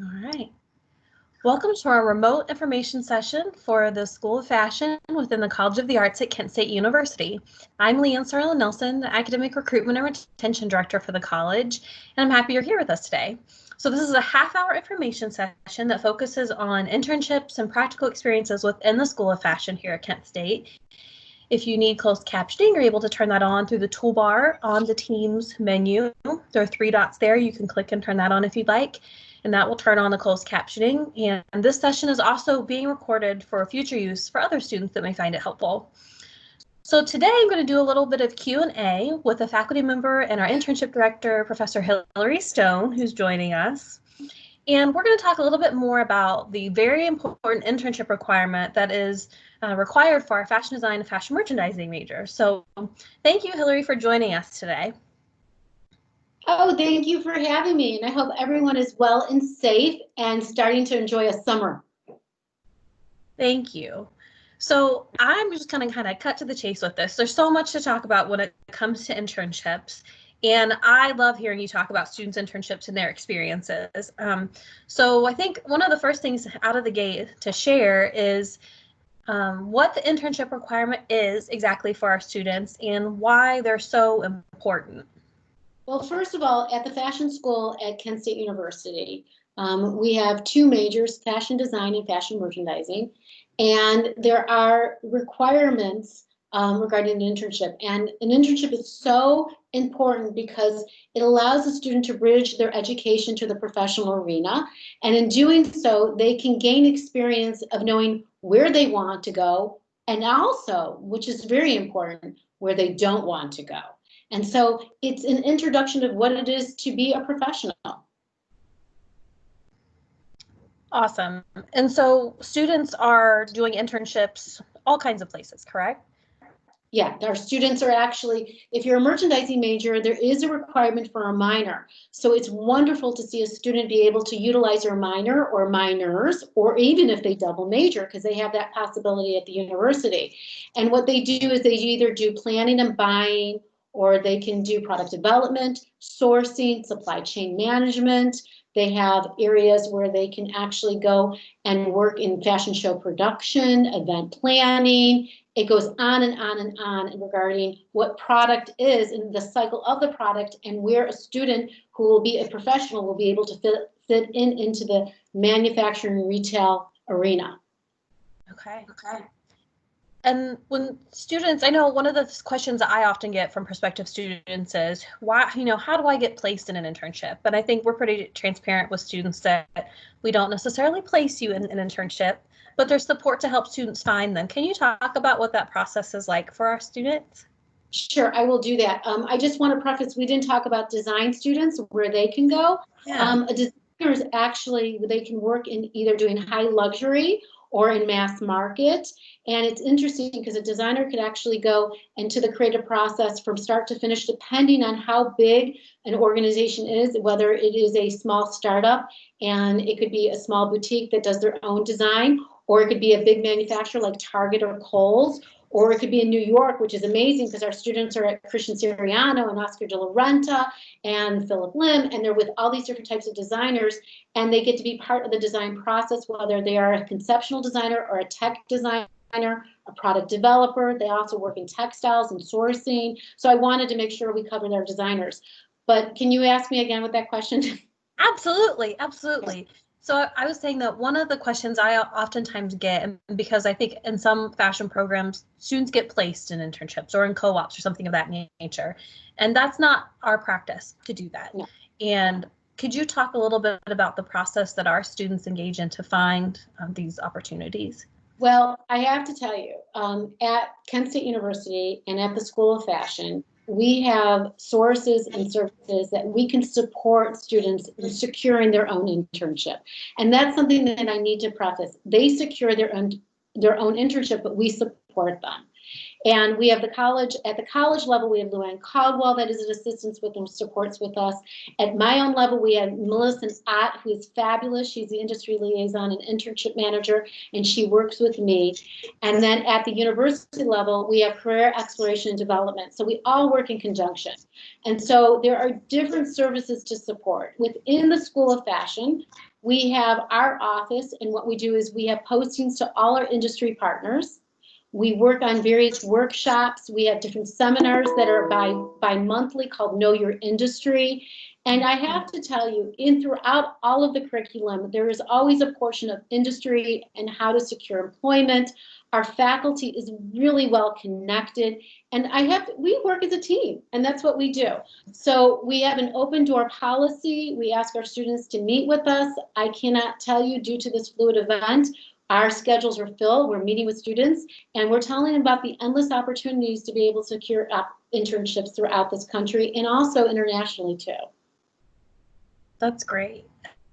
All right. Welcome to our remote information session for the School of Fashion within the College of the Arts at Kent State University. I'm Leanne Sarla Nelson, the Academic Recruitment and Retention Director for the college, and I'm happy you're here with us today. So this is a half-hour information session that focuses on internships and practical experiences within the School of Fashion here at Kent State. If you need closed captioning, you're able to turn that on through the toolbar on the Teams menu. There are 3 dots there. You can click and turn that on if you'd like, and that will turn on the closed captioning. And this session is also being recorded for future use for other students that may find it helpful. So today I'm going to do a little bit of Q&A with a faculty member and our internship director, Professor Hillary Stone, who's joining us. And we're going to talk a little bit more about the very important internship requirement that is required for our fashion design and fashion merchandising major. So thank you, Hillary, for joining us today. Oh, thank you for having me. And I hope everyone is well and safe and starting to enjoy a summer. Thank you. So I'm just going to kind of cut to the chase with this. There's so much to talk about when it comes to internships. And I love hearing you talk about students' internships and their experiences. So I think one of the first things out of the gate to share is what the internship requirement is exactly for our students and why they're so important. Well, first of all, at the fashion school at Kent State University, we have 2 majors, fashion design and fashion merchandising. And there are requirements regarding an internship. And an internship is so important because it allows the student to bridge their education to the professional arena. And in doing so, they can gain experience of knowing where they want to go, and also, which is very important, where they don't want to go. And so it's an introduction of what it is to be a professional. Awesome. And so students are doing internships all kinds of places, correct? Yeah, our students are actually, if you're a merchandising major, there is a requirement for a minor. So it's wonderful to see a student be able to utilize their minor or minors, or even if they double major, because they have that possibility at the university. And what they do is they either do planning and buying, or they can do product development, sourcing, supply chain management. They have areas where they can actually go and work in fashion show production, event planning. It goes on and on and on regarding what product is and the cycle of the product, and where a student who will be a professional will be able to fit into the manufacturing retail arena. Okay. And when students, I know one of the questions that I often get from prospective students is, why, how do I get placed in an internship? But I think we're pretty transparent with students that we don't necessarily place you in an internship, but there's support to help students find them. Can you talk about what that process is like for our students? Sure, I will do that. I just want to preface, we didn't talk about design students, where they can go. Yeah. A designer is actually, they can work in either doing high luxury or in mass market. And it's interesting because a designer could actually go into the creative process from start to finish, depending on how big an organization is, whether it is a small startup and it could be a small boutique that does their own design, or it could be a big manufacturer like Target or Kohl's, or it could be in New York, which is amazing because our students are at Christian Siriano and Oscar de la Renta and Philip Lim, and they're with all these different types of designers, and they get to be part of the design process, whether they are a conceptual designer or a tech designer, a product developer. They also work in textiles and sourcing. So I wanted to make sure we covered our designers. But can you ask me again with that question? Absolutely. So I was saying that one of the questions I oftentimes get, and because I think in some fashion programs, students get placed in internships or in co-ops or something of that nature. And that's not our practice to do that. No. And could you talk a little bit about the process that our students engage in to find these opportunities? Well, I have to tell you, at Kent State University and at the School of Fashion, we have sources and services that we can support students in securing their own internship. And that's something that I need to preface. They secure their own internship, but we support them. And we have the college, at the college level, we have Luann Caldwell that is an assistance with and supports with us. At my own level, we have Melissa Ott, who is fabulous. She's the industry liaison and internship manager, and she works with me. And then at the university level, we have career exploration and development. So we all work in conjunction. And so there are different services to support. Within the School of Fashion, we have our office, and what we do is we have postings to all our industry partners. We work on various workshops. We have different seminars that are bi-monthly called Know Your Industry. And I have to tell you, throughout all of the curriculum, there is always a portion of industry and how to secure employment. Our faculty is really well connected, and we work as a team, and that's what we do. So we have an open door policy. We ask our students to meet with us. I cannot tell you, due to this fluid event, our schedules are filled. We're meeting with students, and we're telling them about the endless opportunities to be able to secure internships throughout this country and also internationally too. That's great.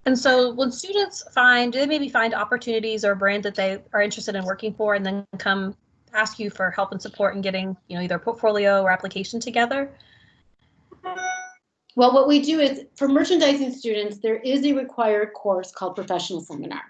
And so when students do they maybe find opportunities or brands that they are interested in working for and then come ask you for help and support in getting, either portfolio or application together? Well, what we do is for merchandising students, there is a required course called Professional Seminar.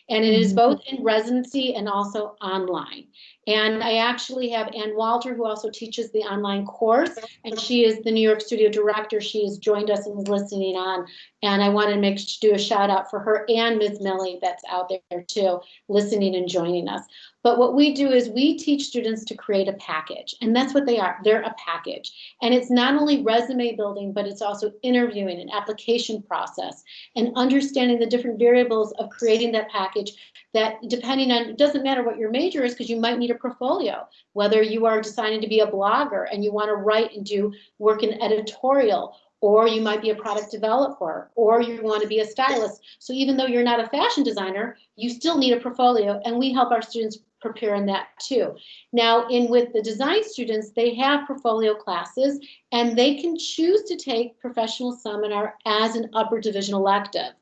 And it is both in residency and also online. And I actually have Ann Walter, who also teaches the online course, and she is the New York studio director. She has joined us and is listening on. And I want to do a shout out for her and Ms. Millie that's out there too, listening and joining us. But what we do is we teach students to create a package, and that's what they are. They're a package. And it's not only resume building, but it's also interviewing and application process and understanding the different variables of creating that package that, depending on, it doesn't matter what your major is, because you might need a portfolio, whether you are deciding to be a blogger and you want to write and do work in editorial, or you might be a product developer, or you want to be a stylist. So even though you're not a fashion designer, you still need a portfolio, and we help our students prepare in that too. Now, with the design students, they have portfolio classes, and they can choose to take professional seminar as an upper division elective.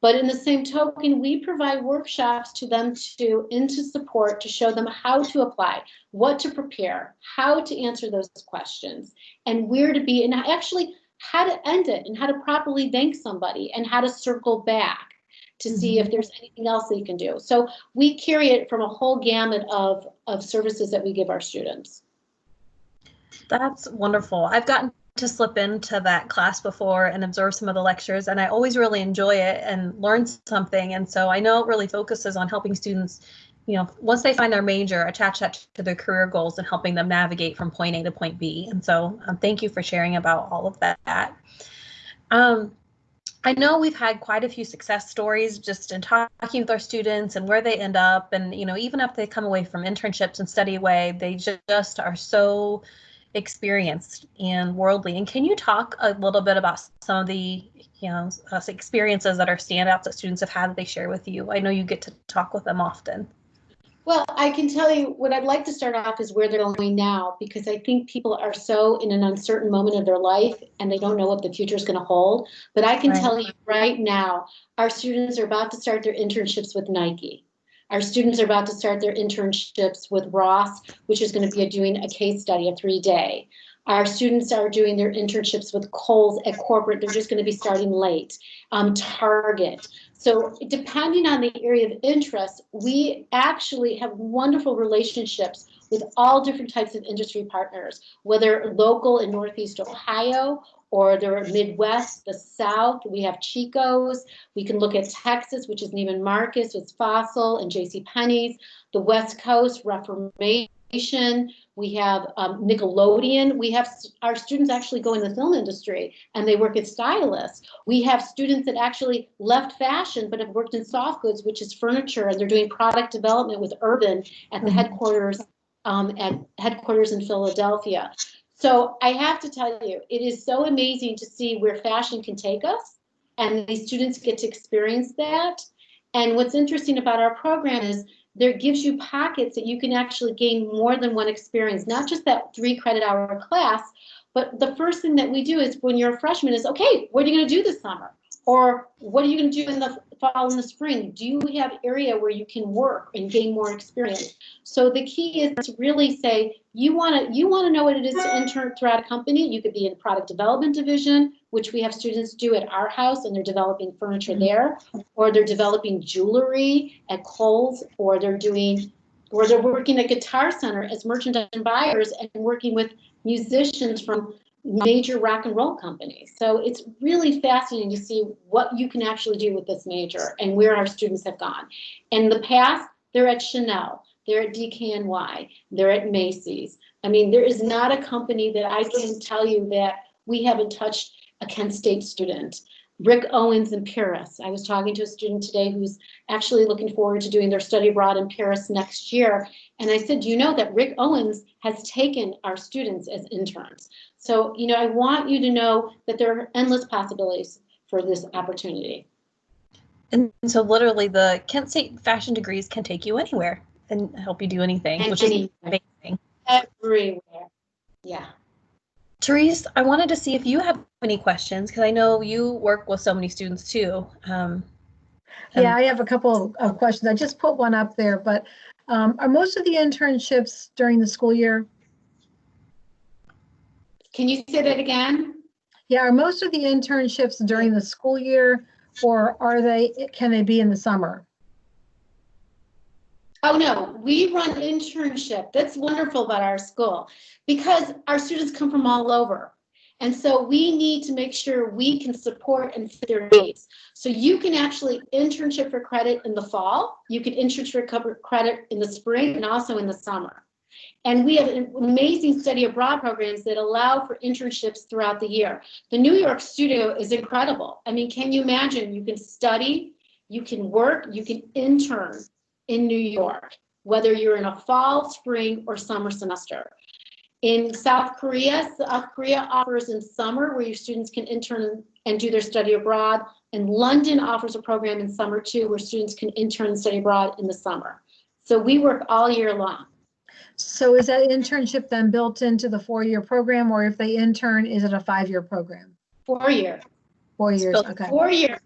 But in the same token, we provide workshops to them into support to show them how to apply, what to prepare, how to answer those questions, and where to be, and actually how to end it, and how to properly thank somebody, and how to circle back to see if there's anything else that you can do. So we carry it from a whole gamut of services that we give our students. That's wonderful. I've gotten to slip into that class before and observe some of the lectures, and I always really enjoy it and learn something. And so I know it really focuses on helping students, once they find their major, attach that to their career goals and helping them navigate from point A to point B. And so thank you for sharing about all of that. I know we've had quite a few success stories just in talking with our students and where they end up. And, even if they come away from internships and study away, they just are so experienced and worldly. And can you talk a little bit about some of the, experiences that are standouts that students have had that they share with you? I know you get to talk with them often. Well, I can tell you what I'd like to start off is where they're going now, because I think people are so in an uncertain moment of their life and they don't know what the future is going to hold. But I can tell you right now, our students are about to start their internships with Nike. Our students are about to start their internships with Ross, which is going to be doing a case study, a 3-day. Our students are doing their internships with Kohl's at corporate. They're just going to be starting late. Target. So depending on the area of interest, we actually have wonderful relationships with all different types of industry partners, whether local in Northeast Ohio or the Midwest, the South. We have Chico's. We can look at Texas, which is Neiman Marcus, it's Fossil and JCPenney's. The West Coast, Reformation. We have Nickelodeon. We have our students actually go in the film industry and they work as stylists. We have students that actually left fashion but have worked in soft goods, which is furniture, and they're doing product development with Urban at the headquarters in Philadelphia. So I have to tell you, it is so amazing to see where fashion can take us, and these students get to experience that. And what's interesting about our program is there gives you pockets that you can actually gain more than one experience, not just that 3 credit hour class, but the first thing that we do is when you're a freshman is, okay, what are you going to do this summer? Or what are you going to do in the fall and the spring? Do you have area where you can work and gain more experience? So the key is to really say, you want to know what it is to intern throughout a company. You could be in the product development division, which we have students do at our house, and they're developing furniture there, or they're developing jewelry at Kohl's, or they're working at Guitar Center as merchandise buyers and working with musicians from major rock and roll companies. So it's really fascinating to see what you can actually do with this major and where our students have gone. In the past, they're at Chanel, they're at DKNY, they're at Macy's. I mean, there is not a company that I can tell you that we haven't touched a Kent State student. Rick Owens in Paris. I was talking to a student today who's actually looking forward to doing their study abroad in Paris next year. And I said, do you know that Rick Owens has taken our students as interns? So, you know, I want you to know that there are endless possibilities for this opportunity. And so literally the Kent State fashion degrees can take you anywhere and help you do anything, which is amazing. Everywhere. Yeah. Therese, I wanted to see if you have any questions because I know you work with so many students too. Yeah, I have a couple of questions. I just put one up there, but are most of the internships during the school year? Can you say that again? Yeah, are most of the internships during the school year, or can they be in the summer? Oh no, we run internship. That's wonderful about our school because our students come from all over. And so we need to make sure we can support and fit their needs. So you can actually internship for credit in the fall. You can internship for credit in the spring and also in the summer. And we have amazing study abroad programs that allow for internships throughout the year. The New York studio is incredible. I mean, can you imagine? You can study, you can work, you can intern in New York, whether you're in a fall, spring, or summer semester. In South Korea offers in summer where your students can intern and do their study abroad. And London offers a program in summer too where students can intern and study abroad in the summer. So we work all year long. So is that internship then built into the 4-year program, or if they intern, is it a 5-year program? 4 year. 4 years, okay. 4 years.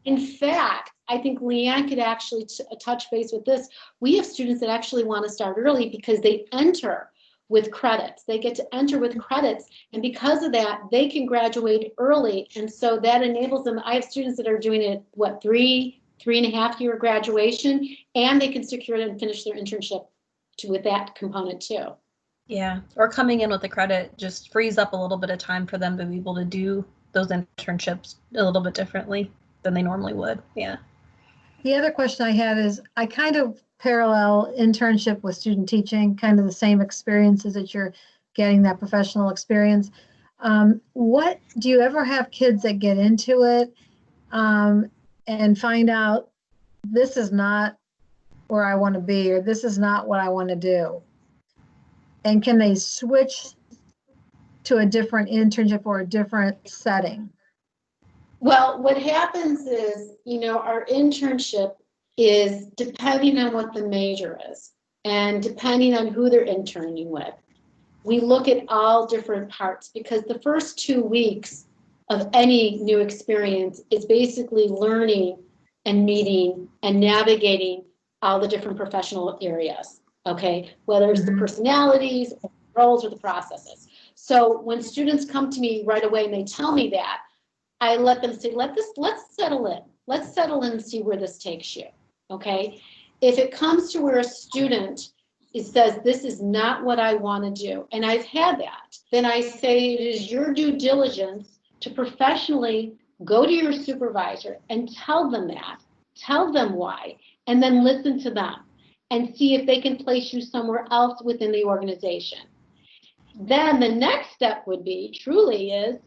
In fact, I think Leanne could actually touch base with this. We have students that actually want to start early because they enter with credits. They get to enter with credits, and because of that, they can graduate early, and so that enables them. I have students that are doing it, what, 3.5 year graduation, and they can secure it and finish their internship with that component too. Yeah, or coming in with the credit just frees up a little bit of time for them to be able to do those internships a little bit differently than they normally would. Yeah. The other question I had is, I kind of parallel internship with student teaching, kind of the same experiences that you're getting, that professional experience. What do you ever have kids that get into it and find out this is not where I want to be, or this is not what I want to do? And can they switch to a different internship or a different setting? Well, what happens is, you know, our internship is depending on what the major is and depending on who they're interning with. We look at all different parts because the first 2 weeks of any new experience is basically learning and meeting and navigating all the different professional areas, okay? Whether it's the personalities, or the roles, or the processes. So when students come to me right away and they tell me that, I let them say, let's settle in. Let's settle in and see where this takes you, okay? If it comes to where a student says, this is not what I want to do, and I've had that, then I say it is your due diligence to professionally go to your supervisor and tell them that, tell them why, and then listen to them and see if they can place you somewhere else within the organization. Then the next step would be, truly is,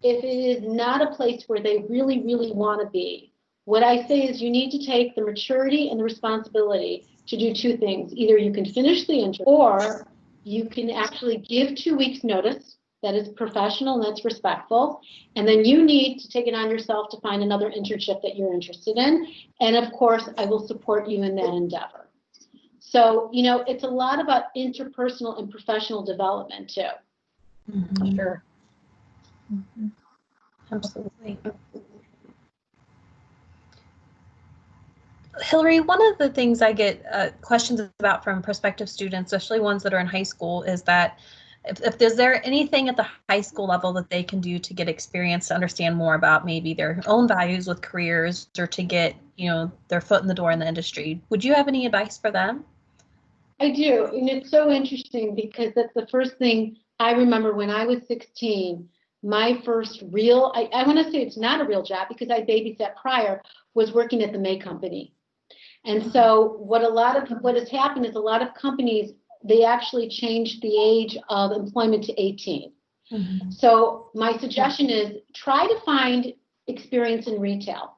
if it is not a place where they really, really want to be, what I say is you need to take the maturity and the responsibility to do 2 things. Either you can finish the internship, or you can actually give 2 weeks notice. That is professional and that's respectful. And then you need to take it on yourself to find another internship that you're interested in. And of course, I will support you in that endeavor. So, you know, it's a lot about interpersonal and professional development too. Mm-hmm. Sure. Mm-hmm. Absolutely. Hillary, one of the things I get questions about from prospective students, especially ones that are in high school, is that if is there anything at the high school level that they can do to get experience, to understand more about maybe their own values with careers, or to get, you know, their foot in the door in the industry? Would you have any advice for them? I do, and it's so interesting because that's the first thing I remember when I was 16, my first real, I want to say it's not a real job because I babysat prior, was working at the May Company. And so what has happened is a lot of companies, they actually changed the age of employment to 18. Mm-hmm. So my suggestion is try to find experience in retail.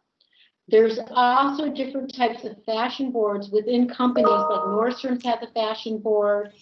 There's also different types of fashion boards within companies, like Nordstrom's has a fashion board,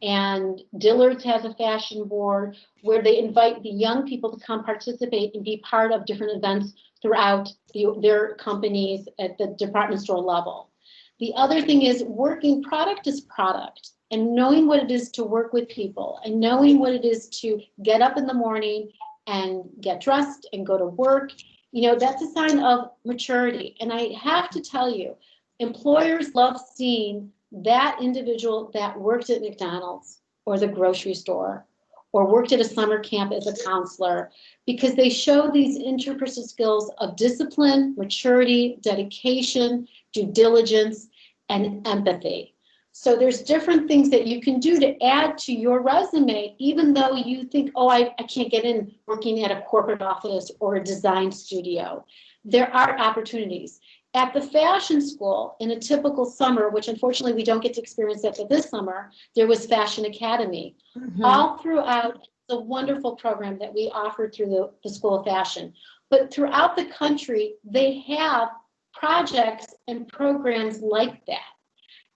and Dillard's has a fashion board, where they invite the young people to come participate and be part of different events throughout their companies at the department store level. The other thing is working product is product, and knowing what it is to work with people, and knowing what it is to get up in the morning and get dressed and go to work. That's a sign of maturity. And I have to tell you, employers love seeing that individual that worked at McDonald's or the grocery store or worked at a summer camp as a counselor, because they show these interpersonal skills of discipline, maturity, dedication, due diligence, and empathy. So there's different things that you can do to add to your resume, even though you think, oh, I can't get in working at a corporate office or a design studio. There are opportunities. At the fashion school, in a typical summer, which unfortunately we don't get to experience that for this summer, there was Fashion Academy. Mm-hmm. All throughout, the wonderful program that we offered through the School of Fashion. But throughout the country, they have projects and programs like that.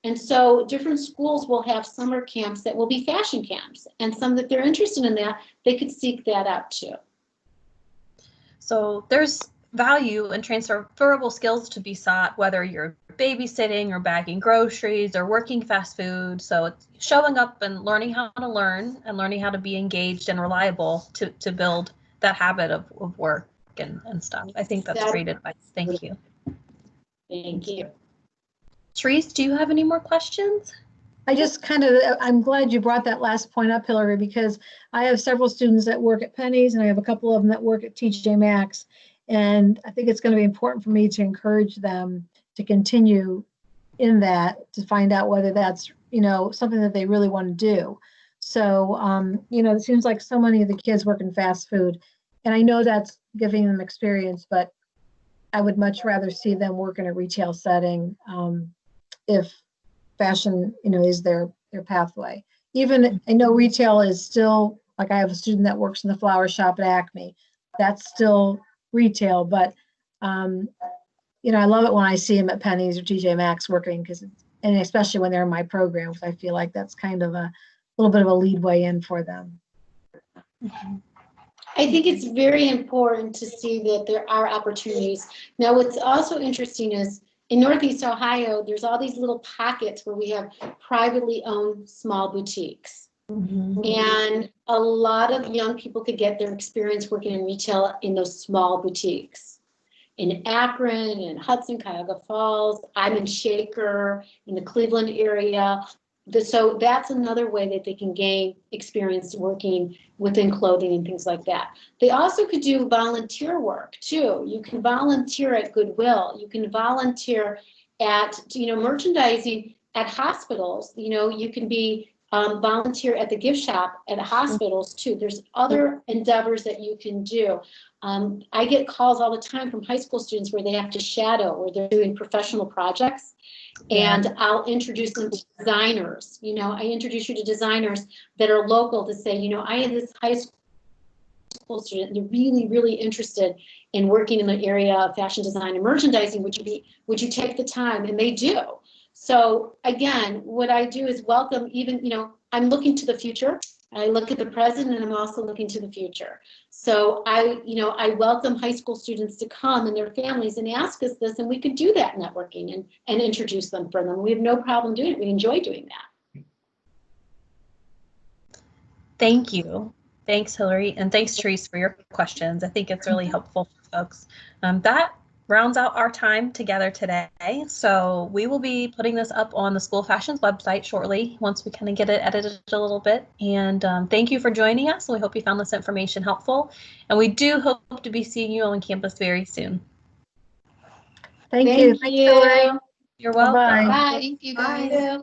And so different schools will have summer camps that will be fashion camps. And some that they're interested in that, they could seek that out too. So there's value and transferable skills to be sought, whether you're babysitting or bagging groceries or working fast food. So it's showing up and learning how to learn and learning how to be engaged and reliable to build that habit of work and stuff. I think that's great advice. Thank you. Thank you. Therese, do you have any more questions? I'm glad you brought that last point up, Hillary, because I have several students that work at Penny's and I have a couple of them that work at TJ Maxx. And I think it's going to be important for me to encourage them to continue in that, to find out whether that's, something that they really want to do. So, it seems like so many of the kids work in fast food, and I know that's giving them experience, but I would much rather see them work in a retail setting if fashion, is their pathway. Even I know retail is still, like I have a student that works in the flower shop at Acme. That's still retail, but I love it when I see them at Penny's or TJ Maxx working, and especially when they're in my program, because I feel like that's kind of a little bit of a lead way in for them. I think it's very important to see that there are opportunities. Now, what's also interesting is in Northeast Ohio, there's all these little pockets where we have privately owned small boutiques. Mm-hmm. And a lot of young people could get their experience working in retail in those small boutiques. In Akron, in Hudson, Cuyahoga Falls, I'm in Shaker, in the Cleveland area. So that's another way that they can gain experience working within clothing and things like that. They also could do volunteer work too. You can volunteer at Goodwill. You can volunteer at, merchandising at hospitals. You can be volunteer at the gift shop at hospitals too. There's other endeavors that you can do. I get calls all the time from high school students where they have to shadow, where they're doing professional projects. And I'll introduce them to designers. I introduce you to designers that are local to say, I have this high school student, they're really, really interested in working in the area of fashion design and merchandising. Would you take the time? And they do. So again, what I do is welcome even, I'm looking to the future. I look at the present and I'm also looking to the future. So I welcome high school students to come and their families and ask us this, and we could do that networking and introduce them for them. We have no problem doing it. We enjoy doing that. Thank you. Thanks, Hillary. And thanks, Therese, for your questions. I think it's really helpful for folks. That rounds out our time together today. So we will be putting this up on the School of Fashion's website shortly, once we kind of get it edited a little bit. And thank you for joining us. We hope you found this information helpful. And we do hope to be seeing you on campus very soon. Thank you. Thank you. You're welcome. Bye-bye. Bye. Thank you guys. Bye.